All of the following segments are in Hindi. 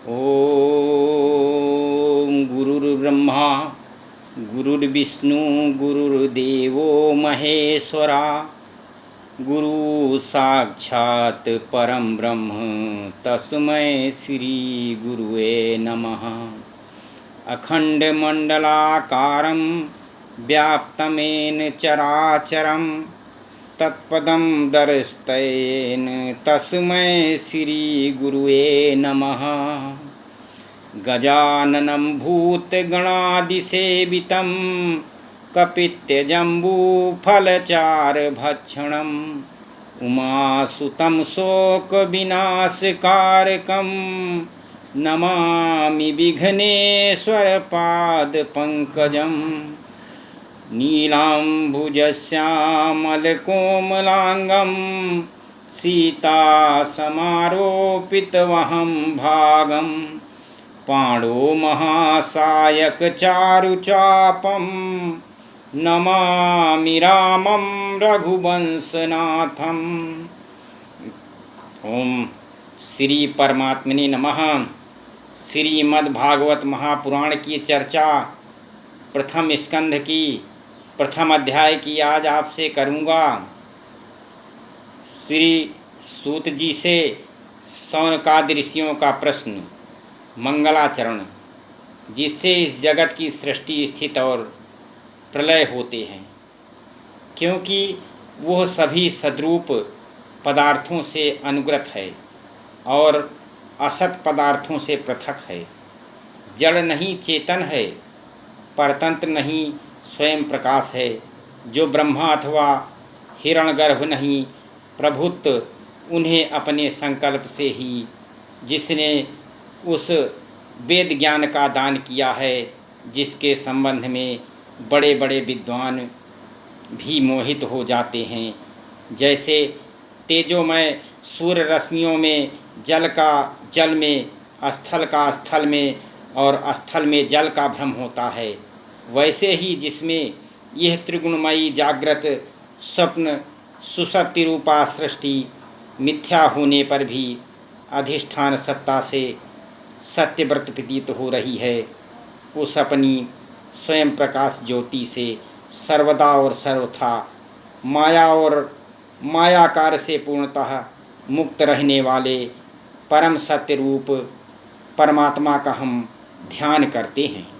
ओम गुरुर्ब्रह्मा गुरुर्विष्णु गुरुर्देवो महेश्वरा गुरु साक्षात् परम ब्रह्म तस्मै श्री गुरुवे नमः। अखंडमंडलाकारं व्याप्तमेन चराचरं तत्पदं दर्शतेन तस्मै श्री गुरुवे नमः। गजाननं भूतगणादिसेवितं कपित्यजम्बूफलचारभक्षणम् उमासुतं शोकविनाशकारकं नमामि विघ्नेश्वरपादपङ्कजम्। नीलाम्बुजश्यामलकोमलाङ्गं सीतासमारोपितवहं भागं पाणो महासायकचारुचापं नमामि रामं रघुवंशनाथम्। ओम श्री परमात्मने नमः। श्रीमद्भागवत महापुराण की चर्चा प्रथम स्कंध की प्रथम अध्याय की आज आपसे करूँगा। श्री सूत जी से शौनकादि ऋषियों का प्रश्न मंगलाचरण, जिससे इस जगत की सृष्टि स्थिति और प्रलय होते हैं, क्योंकि वह सभी सद्रूप पदार्थों से अनुग्रत है और असत पदार्थों से पृथक है। जड़ नहीं चेतन है, परतंत्र नहीं स्वयं प्रकाश है। जो ब्रह्मा अथवा हिरण्यगर्भ नहीं प्रभुत्व, उन्हें अपने संकल्प से ही जिसने उस वेद ज्ञान का दान किया है, जिसके संबंध में बड़े बड़े विद्वान भी मोहित हो जाते हैं। जैसे तेजोमय सूर्य रश्मियों में जल का जल में, स्थल का स्थल में और स्थल में जल का भ्रम होता है, वैसे ही जिसमें यह त्रिगुणमयी जागृत स्वप्न सुसप्ति रूपा सृष्टि मिथ्या होने पर भी अधिष्ठान सत्ता से सत्यव्रत प्रतीत हो रही है, उस अपनी स्वयं प्रकाश ज्योति से सर्वदा और सर्वथा माया और मायाकार से पूर्णतः मुक्त रहने वाले परम सत्य रूप परमात्मा का हम ध्यान करते हैं।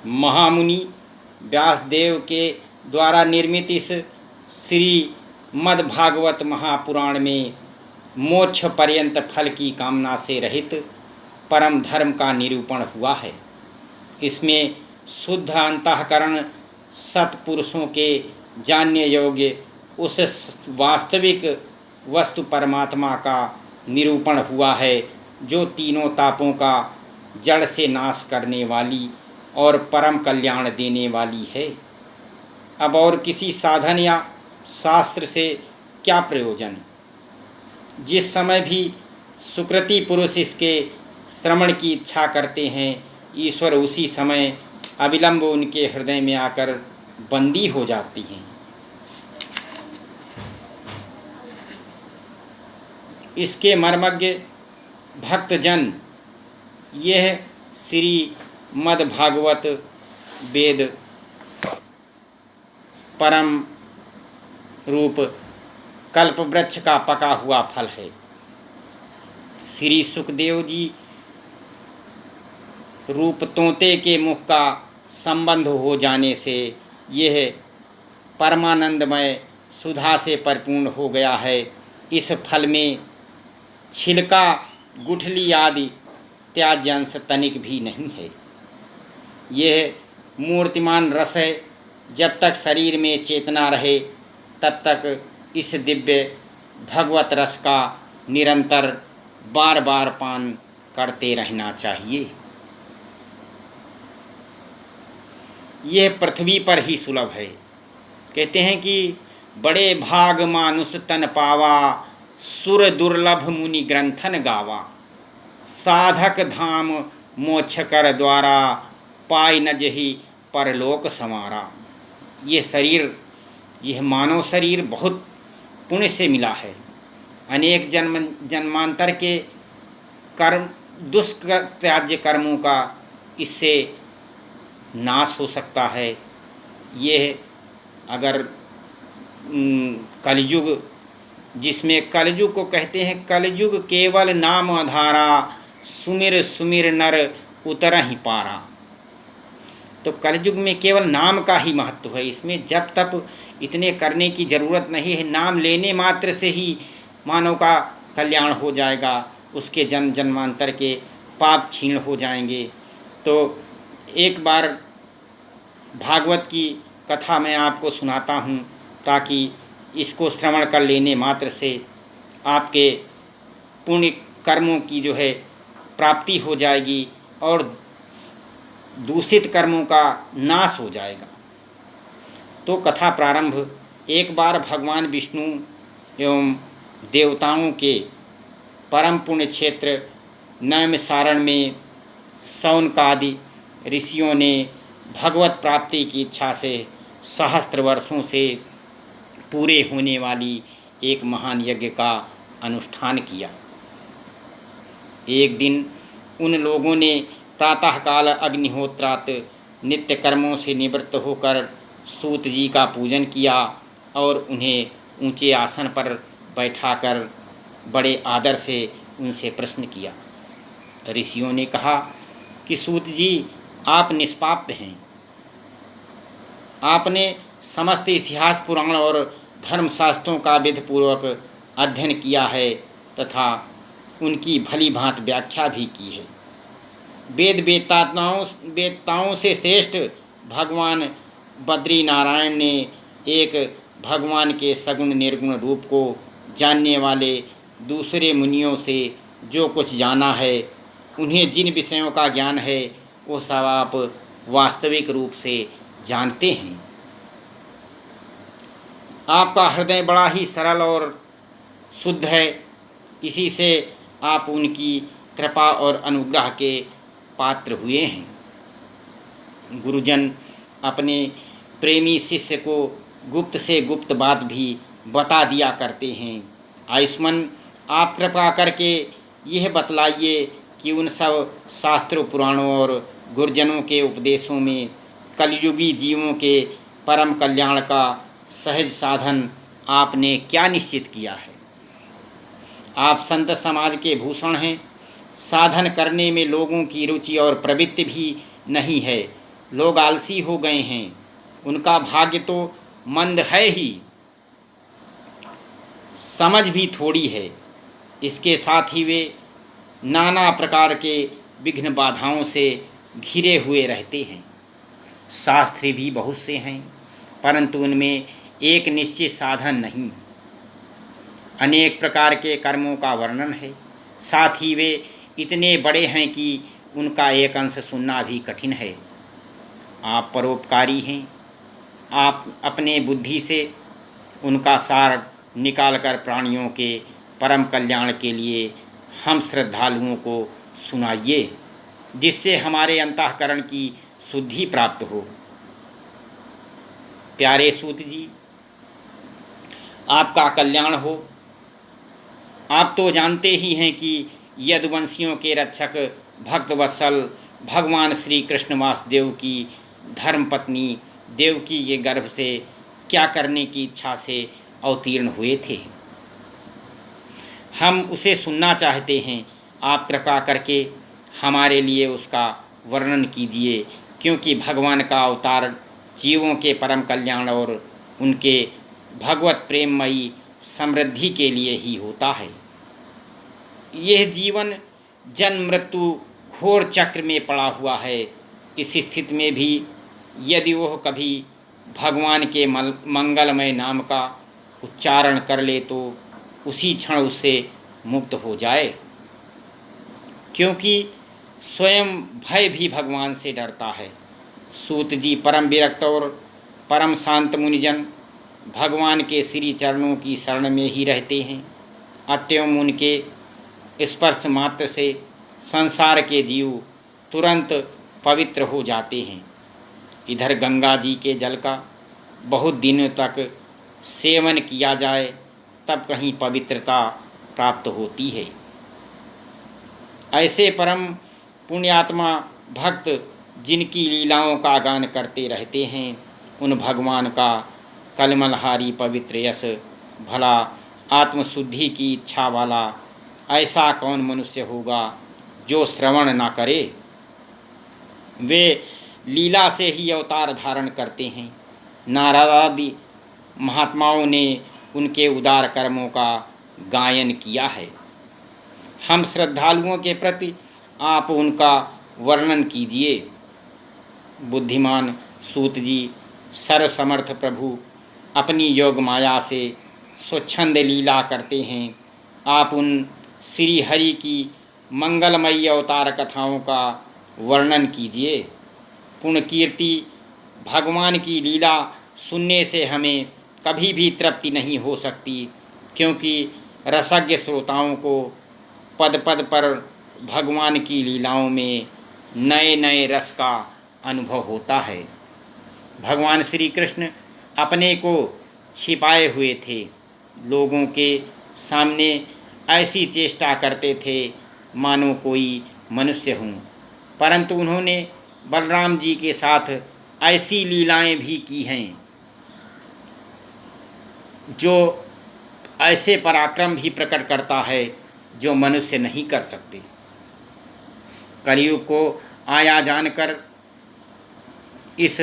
महामुनि व्यासदेव के द्वारा निर्मित इस श्रीमद्भागवत महापुराण में मोक्ष पर्यंत फल की कामना से रहित परम धर्म का निरूपण हुआ है। इसमें शुद्ध अंतःकरण सत्पुरुषों के जानने योग्य उस वास्तविक वस्तु परमात्मा का निरूपण हुआ है, जो तीनों तापों का जड़ से नाश करने वाली और परम कल्याण देने वाली है। अब और किसी साधन या शास्त्र से क्या प्रयोजन? जिस समय भी सुकृति पुरुष इसके श्रवण की इच्छा करते हैं, ईश्वर उसी समय अविलंब उनके हृदय में आकर बंदी हो जाती हैं। इसके मर्मज्ञ भक्तजन यह श्रीमद्भागवत वेद परम रूप कल्प वृक्ष का पका हुआ फल है। श्री सुखदेव जी रूप तोते के मुख का संबंध हो जाने से यह परमानंदमय सुधा से परिपूर्ण हो गया है। इस फल में छिलका गुठली आदि त्याज्य अंश तनिक भी नहीं है। यह मूर्तिमान रस है। जब तक शरीर में चेतना रहे तब तक इस दिव्य भगवत रस का निरंतर बार बार पान करते रहना चाहिए। यह पृथ्वी पर ही सुलभ है। कहते हैं कि बड़े भाग मानुष तन पावा, सुर दुर्लभ मुनि ग्रंथन गावा। साधक धाम मोक्ष कर द्वारा, पाई न जही परलोक संवारा। ये शरीर, यह मानव शरीर बहुत पुण्य से मिला है। अनेक जन्मांतर के कर्म दुष्कृत्याज्य कर्मों का इससे नाश हो सकता है। यह अगर कलयुग, जिसमें कलयुग को कहते हैं, कलयुग केवल नाम आधारा, सुमिर सुमिर नर उतरहि पारा। तो कलयुग में केवल नाम का ही महत्व है, इसमें जप तप इतने करने की ज़रूरत नहीं है। नाम लेने मात्र से ही मानव का कल्याण हो जाएगा, उसके जन्म जन्मांतर के पाप क्षीण हो जाएंगे। तो एक बार भागवत की कथा मैं आपको सुनाता हूँ, ताकि इसको श्रवण कर लेने मात्र से आपके पुण्य कर्मों की जो है प्राप्ति हो जाएगी और दूषित कर्मों का नाश हो जाएगा। तो कथा प्रारंभ। एक बार भगवान विष्णु एवं देवताओं के परम पुण्य क्षेत्र नैमिषारण्य में शौनकादि ऋषियों ने भगवत प्राप्ति की इच्छा से सहस्त्र वर्षों से पूरे होने वाली एक महान यज्ञ का अनुष्ठान किया। एक दिन उन लोगों ने प्रातःकाल अग्निहोत्रात नित्य कर्मों से निवृत्त होकर सूत जी का पूजन किया और उन्हें ऊंचे आसन पर बैठाकर बड़े आदर से उनसे प्रश्न किया। ऋषियों ने कहा कि सूत जी, आप निष्पाप हैं। आपने समस्त इतिहास पुराण और धर्मशास्त्रों का विधिपूर्वक अध्ययन किया है तथा उनकी भली भांति व्याख्या भी की है। वेदताओं से श्रेष्ठ भगवान बद्री नारायण ने एक भगवान के सगुण निर्गुण रूप को जानने वाले दूसरे मुनियों से जो कुछ जाना है, उन्हें जिन विषयों का ज्ञान है, वो सब आप वास्तविक रूप से जानते हैं। आपका हृदय बड़ा ही सरल और शुद्ध है, इसी से आप उनकी कृपा और अनुग्रह के पात्र हुए हैं। गुरुजन अपने प्रेमी शिष्य को गुप्त से गुप्त बात भी बता दिया करते हैं। आयुष्मान, आप कृपा करके यह बतलाइए कि उन सब शास्त्रों पुराणों और गुरुजनों के उपदेशों में कलयुगी जीवों के परम कल्याण का सहज साधन आपने क्या निश्चित किया है। आप संत समाज के भूषण हैं। साधन करने में लोगों की रुचि और प्रवृत्ति भी नहीं है। लोग आलसी हो गए हैं, उनका भाग्य तो मंद है ही, समझ भी थोड़ी है। इसके साथ ही वे नाना प्रकार के विघ्न बाधाओं से घिरे हुए रहते हैं। शास्त्री भी बहुत से हैं, परंतु उनमें एक निश्चित साधन नहीं। अनेक प्रकार के कर्मों का वर्णन है, साथ ही वे इतने बड़े हैं कि उनका एक अंश सुनना भी कठिन है। आप परोपकारी हैं। आप अपने बुद्धि से उनका सार निकालकर प्राणियों के परम कल्याण के लिए हम श्रद्धालुओं को सुनाइए, जिससे हमारे अंतःकरण की शुद्धि प्राप्त हो। प्यारे सूत जी, आपका कल्याण हो। आप तो जानते ही हैं कि यदुवंशियों के रक्षक भक्तवत्सल भगवान श्री कृष्ण वासुदेव की धर्मपत्नी देवकी के गर्भ से क्या करने की इच्छा से अवतीर्ण हुए थे। हम उसे सुनना चाहते हैं। आप कृपा करके हमारे लिए उसका वर्णन कीजिए, क्योंकि भगवान का अवतार जीवों के परम कल्याण और उनके भगवत प्रेममयी समृद्धि के लिए ही होता है। यह जीवन जन्म मृत्यु घोर चक्र में पड़ा हुआ है। इस स्थिति में भी यदि वह कभी भगवान के मंगलमय नाम का उच्चारण कर ले तो उसी क्षण उससे मुक्त हो जाए, क्योंकि स्वयं भय भी भगवान से डरता है। सूत जी परम विरक्त और परम शांत मुनिजन भगवान के श्री चरणों की शरण में ही रहते हैं। अतएव उनके स्पर्श मात्र से संसार के जीव तुरंत पवित्र हो जाते हैं। इधर गंगा जी के जल का बहुत दिनों तक सेवन किया जाए तब कहीं पवित्रता प्राप्त होती है। ऐसे परम पुण्यात्मा भक्त जिनकी लीलाओं का गान करते रहते हैं, उन भगवान का कलमलहारी पवित्र यश, भला आत्मशुद्धि की इच्छा वाला ऐसा कौन मनुष्य होगा जो श्रवण ना करे। वे लीला से ही अवतार धारण करते हैं। नारद आदि महात्माओं ने उनके उदार कर्मों का गायन किया है। हम श्रद्धालुओं के प्रति आप उनका वर्णन कीजिए। बुद्धिमान सूत जी, सर्वसमर्थ प्रभु अपनी योग माया से स्वच्छंद लीला करते हैं। आप उन श्री हरि की मंगलमयी अवतार कथाओं का वर्णन कीजिए। पुण्य कीर्ति भगवान की लीला सुनने से हमें कभी भी तृप्ति नहीं हो सकती, क्योंकि रसज्ञ श्रोताओं को पद पद पर भगवान की लीलाओं में नए नए रस का अनुभव होता है। भगवान श्री कृष्ण अपने को छिपाए हुए थे, लोगों के सामने ऐसी चेष्टा करते थे मानो कोई मनुष्य हों, परंतु उन्होंने बलराम जी के साथ ऐसी लीलाएं भी की हैं जो ऐसे पराक्रम भी प्रकट करता है जो मनुष्य नहीं कर सकते। कलयुग को आया जानकर इस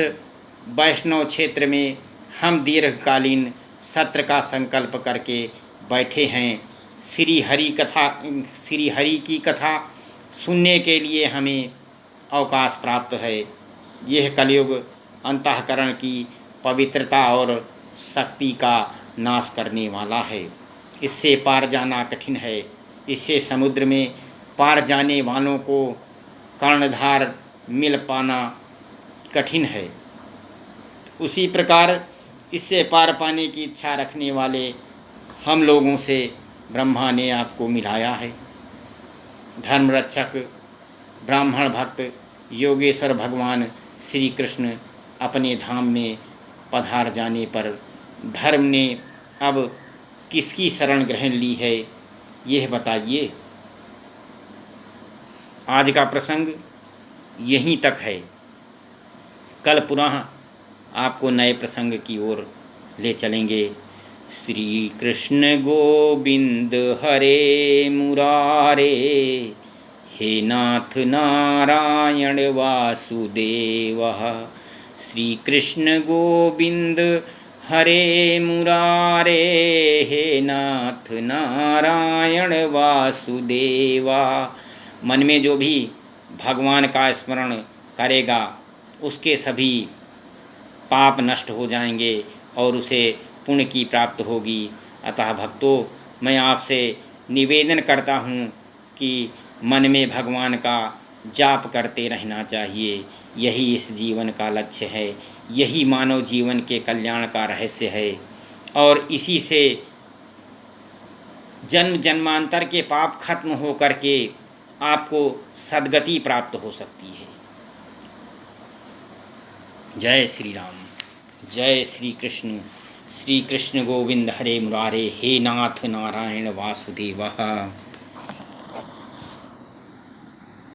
वैष्णव क्षेत्र में हम दीर्घकालीन सत्र का संकल्प करके बैठे हैं। श्री हरि की कथा सुनने के लिए हमें अवकाश प्राप्त है। यह कलयुग अंतःकरण की पवित्रता और शक्ति का नाश करने वाला है। इससे पार जाना कठिन है। इससे समुद्र में पार जाने वालों को कर्णधार मिल पाना कठिन है, उसी प्रकार इससे पार पाने की इच्छा रखने वाले हम लोगों से ब्रह्मा ने आपको मिलाया है। धर्मरक्षक ब्राह्मण भक्त योगेश्वर भगवान श्री कृष्ण अपने धाम में पधार जाने पर धर्म ने अब किसकी शरण ग्रहण ली है, यह बताइए। आज का प्रसंग यहीं तक है। कल पुनः आपको नए प्रसंग की ओर ले चलेंगे। श्री कृष्ण गोविंद हरे मुरारे, हे नाथ नारायण वासुदेव। श्री कृष्ण गोविंद हरे मुरारे, हे नाथ नारायण वासुदेवा। मन में जो भी भगवान का स्मरण करेगा उसके सभी पाप नष्ट हो जाएंगे और उसे पुण्य की प्राप्त होगी। अतः भक्तों, मैं आपसे निवेदन करता हूँ कि मन में भगवान का जाप करते रहना चाहिए। यही इस जीवन का लक्ष्य है, यही मानव जीवन के कल्याण का रहस्य है, और इसी से जन्म जन्मांतर के पाप खत्म हो करके आपको सद्गति प्राप्त हो सकती है। जय श्री राम, जय श्री कृष्ण। श्री कृष्ण गोविंद हरे मुरारे, हे नाथ नारायण वासुदेव।